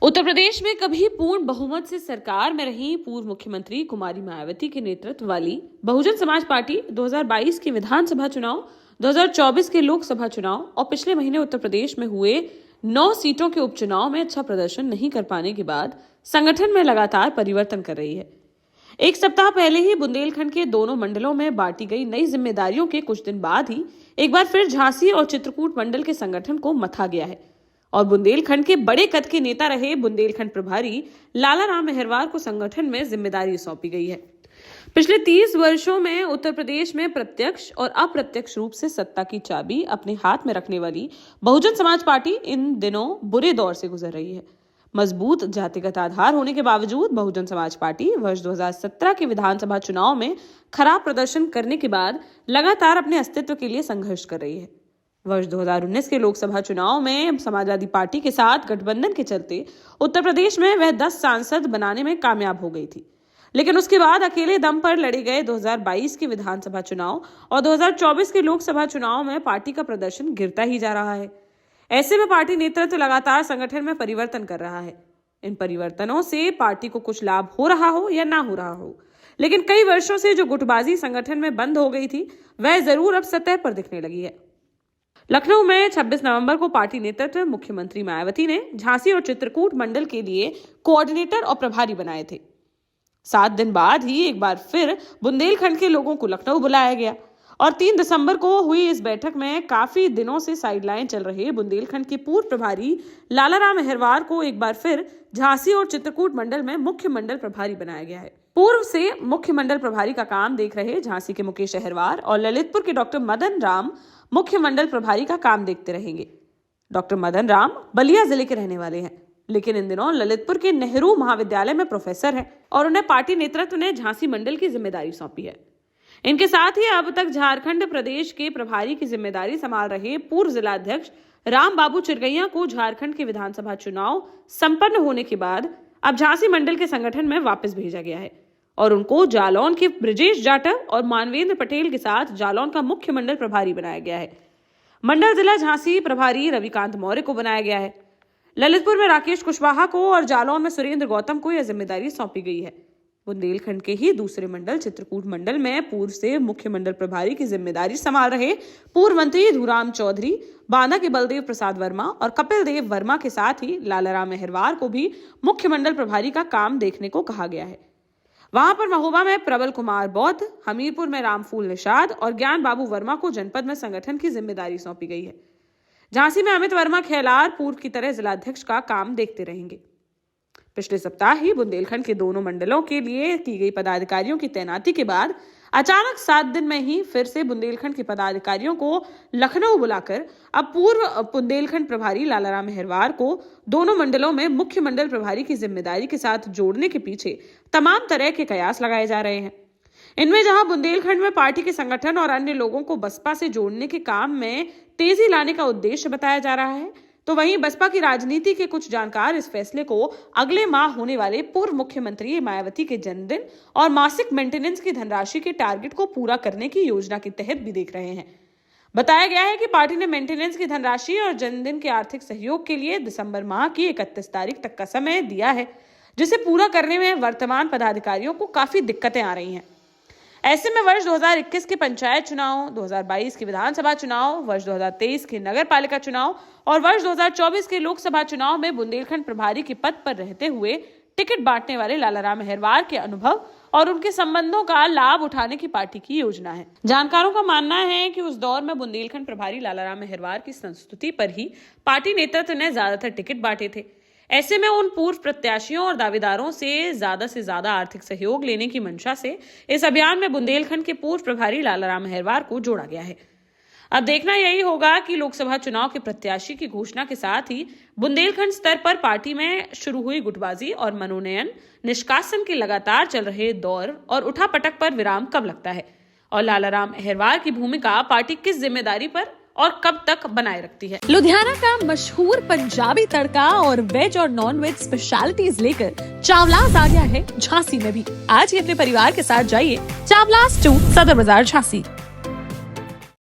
उत्तर प्रदेश में कभी पूर्ण बहुमत से सरकार में रही पूर्व मुख्यमंत्री कुमारी मायावती के नेतृत्व वाली बहुजन समाज पार्टी 2022 के विधानसभा चुनाव, 2024 के लोकसभा चुनाव और पिछले महीने उत्तर प्रदेश में हुए 9 सीटों के उपचुनाव में अच्छा प्रदर्शन नहीं कर पाने के बाद संगठन में लगातार परिवर्तन कर रही है। एक सप्ताह पहले ही बुंदेलखंड के दोनों मंडलों में बांटी गई नई जिम्मेदारियों के कुछ दिन बाद ही एक बार फिर झांसी और चित्रकूट मंडल के संगठन को मथा गया है और बुंदेलखंड के बड़े कद के नेता रहे बुंदेलखंड प्रभारी लालाराम मेहरवार को संगठन में जिम्मेदारी सौंपी गई है। पिछले 30 वर्षों में उत्तर प्रदेश में प्रत्यक्ष और अप्रत्यक्ष रूप से सत्ता की चाबी अपने हाथ में रखने वाली बहुजन समाज पार्टी इन दिनों बुरे दौर से गुजर रही है। मजबूत जातिगत आधार होने के बावजूद बहुजन समाज पार्टी वर्ष 2017 के विधानसभा चुनाव में खराब प्रदर्शन करने के बाद लगातार अपने अस्तित्व के लिए संघर्ष कर रही है। वर्ष 2019 के लोकसभा चुनाव में समाजवादी पार्टी के साथ गठबंधन के चलते उत्तर प्रदेश में वह 10 सांसद बनाने में कामयाब हो गई थी, लेकिन उसके बाद अकेले दम पर लड़े गए 2022 के विधानसभा चुनाव और 2024 के लोकसभा चुनाव में पार्टी का प्रदर्शन गिरता ही जा रहा है। ऐसे में पार्टी नेतृत्व लगातार संगठन में परिवर्तन कर रहा है। इन परिवर्तनों से पार्टी को कुछ लाभ हो रहा हो या ना हो रहा हो, लेकिन कई वर्षों से जो गुटबाजी संगठन में बंद हो गई थी वह जरूर अब सतह पर दिखने लगी है। लखनऊ में 26 नवंबर को पार्टी नेतृत्व मुख्यमंत्री मायावती ने झांसी और चित्रकूट मंडल के लिए कोऑर्डिनेटर और प्रभारी बनाए थे। 7 दिन बाद ही एक बार फिर बुंदेलखंड के लोगों को लखनऊ बुलाया गया और 3 दिसंबर को हुई इस बैठक में काफी दिनों से साइडलाइन चल रहे बुंदेलखंड के पूर्व प्रभारी लालाराम मेहरवार को एक बार फिर झांसी और चित्रकूट मंडल में मुख्य मंडल प्रभारी बनाया गया है। पूर्व से मुख्य मंडल प्रभारी का काम देख रहे झांसी के मुकेश अहिरवार और ललितपुर के डॉक्टर मदन राम मुख्य मंडल प्रभारी का काम देखते रहेंगे। डॉक्टर मदन राम बलिया जिले के रहने वाले हैं, लेकिन इन दिनों ललितपुर के नेहरू महाविद्यालय में प्रोफेसर हैं और उन्हें पार्टी नेतृत्व ने झांसी मंडल की जिम्मेदारी सौंपी है। इनके साथ ही अब तक झारखंड प्रदेश के प्रभारी की जिम्मेदारी संभाल रहे पूर्व जिलाध्यक्ष राम बाबू चिरगैया को झारखंड के विधानसभा चुनाव संपन्न होने के बाद अब झांसी मंडल के संगठन में वापस भेजा गया है और उनको जालौन के ब्रिजेश जाटव और मानवेंद्र पटेल के साथ जालौन का मुख्य मंडल प्रभारी बनाया गया है। मंडल जिला झांसी प्रभारी रविकांत मौर्य को बनाया गया है। ललितपुर में राकेश कुशवाहा को और जालौन में सुरेंद्र गौतम को यह जिम्मेदारी सौंपी गई है। बुंदेलखंड के ही दूसरे मंडल चित्रकूट मंडल में पूर्व से मुख्य मंडल प्रभारी की जिम्मेदारी संभाल रहे पूर्व मंत्री धूराम चौधरी, बांदा के बलदेव प्रसाद वर्मा और कपिल देव वर्मा के साथ ही लालाराम मेहरवार को भी मुख्य मंडल प्रभारी का काम देखने को कहा गया है। वहां पर महोबा में प्रबल कुमार बौद्ध, हमीरपुर में रामफूल निषाद और ज्ञान बाबू वर्मा को जनपद में संगठन की जिम्मेदारी सौंपी गई है। झांसी में अमित वर्मा खेलार पूर्व की तरह जिलाध्यक्ष का काम देखते रहेंगे। पिछले सप्ताह ही बुंदेलखंड के दोनों मंडलों के लिए की गई पदाधिकारियों की तैनाती के बाद अचानक 7 दिन में ही फिर से बुंदेलखंड के पदाधिकारियों को लखनऊ बुलाकर अब पूर्व बुंदेलखंड प्रभारी लालाराम मेहरवार को दोनों मंडलों में मुख्य मंडल प्रभारी की जिम्मेदारी के साथ जोड़ने के पीछे तमाम तरह के कयास लगाए जा रहे हैं। इनमें जहां बुंदेलखंड में पार्टी के संगठन और अन्य लोगों को बसपा से जोड़ने के काम में तेजी लाने का उद्देश्य बताया जा रहा है, तो वहीं बसपा की राजनीति के कुछ जानकार इस फैसले को अगले माह होने वाले पूर्व मुख्यमंत्री मायावती के जन्मदिन और मासिक मेंटेनेंस की धनराशि के टारगेट को पूरा करने की योजना के तहत भी देख रहे हैं। बताया गया है कि पार्टी ने मेंटेनेंस की धनराशि और जन्मदिन के आर्थिक सहयोग के लिए दिसंबर माह की 31 तारीख तक का समय दिया है, जिसे पूरा करने में वर्तमान पदाधिकारियों को काफी दिक्कतें आ रही हैं। ऐसे में वर्ष 2021 के पंचायत चुनाव, 2022 के विधानसभा चुनाव, वर्ष 2023 के नगर पालिका चुनाव और वर्ष 2024 के लोकसभा चुनाव में बुंदेलखंड प्रभारी के पद पर रहते हुए टिकट बांटने वाले लालाराम मेहरवार के अनुभव और उनके संबंधों का लाभ उठाने की पार्टी की योजना है। जानकारों का मानना है कि उस दौर में बुंदेलखंड प्रभारी लालाराम मेहरवार की संस्तुति पर ही पार्टी नेतृत्व ने ज्यादातर टिकट बांटे थे। ऐसे में उन पूर्व प्रत्याशियों और दावेदारों से ज्यादा आर्थिक सहयोग लेने की मंशा से इस अभियान में बुंदेलखंड के पूर्व प्रभारी लालाराम मेहरवार को जोड़ा गया है। अब देखना यही होगा कि लोकसभा चुनाव के प्रत्याशी की घोषणा के साथ ही बुंदेलखंड स्तर पर पार्टी में शुरू हुई गुटबाजी और मनोनयन निष्कासन के लगातार चल रहे दौर और उठापटक पर विराम कब लगता है और लालाराम मेहरवार की भूमिका पार्टी किस जिम्मेदारी पर और कब तक बनाए रखती है। लुधियाना का मशहूर पंजाबी तड़का और वेज और नॉन वेज स्पेशलिटीज लेकर चावलास आ गया है झांसी में भी। आज ही अपने परिवार के साथ जाइए चावलास 2 सदर बाजार झांसी।